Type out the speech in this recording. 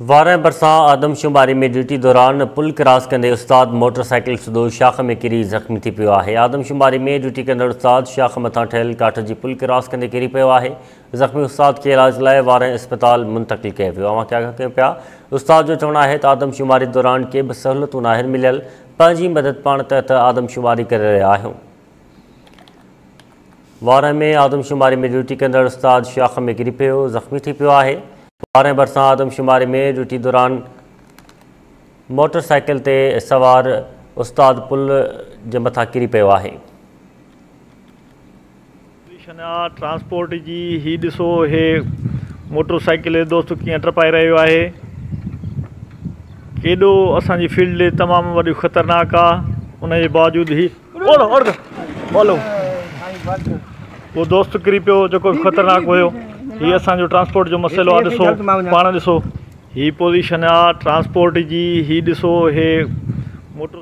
वारें बरसां आदमशुमारी में ड्यूटी दौरान पुल क्रॉस कंदे उस्ताद मोटरसाइकिल सदो शाख में किरी ज़ख़्मी थी पियो आहे। आदमशुमारी में ड्यूटी कंदड़ उस्ताद शाख मथां ठहियल काठ जी पुल क्रॉस कंदे किरी पियो आहे। ज़ख़्मी उस्ताद के इलाज लाइ वारें अस्पताल मुंतक़िल कयो वियो। अवां क्या कयूं पिया। उस्ताद जो चवणु आहे त आदमशुमारी दौरान के बि सहूलियतूं नाहिनि मिलियल, पंहिंजी मदद पाण तहत आदमशुमारी करे रहिया आहियूं। वारें में आदमशुमारी में ड्यूटी कंदड़ उस्ताद शाख में किरी पियो ज़ख़्मी थी पियो आहे। वारें बरसां आदमशुमारी में ड्यूटी दौरान मोटरसाइकिल ते सवार उस्ताद पुल जे मथां किरी पियो आहे। ट्रांसपोर्ट जी ही ॾिसो हे मोटरसाइकिल दोस्त कीअं टपाए रहियो आहे। केॾो असांजी फील्ड तमामु वॾी ख़तरनाक आहे। उनजे बावजूदि ही बोलो उहो दोस्त किरी पियो जेको ख़तरनाक हुयो। ही असांजो ट्रांसपोर्ट जो मसइलो आहे। ॾिसो पाण ॾिसो ही पोज़ीशन आहे ट्रांसपोर्ट जी। ही ॾिसो हे मोटर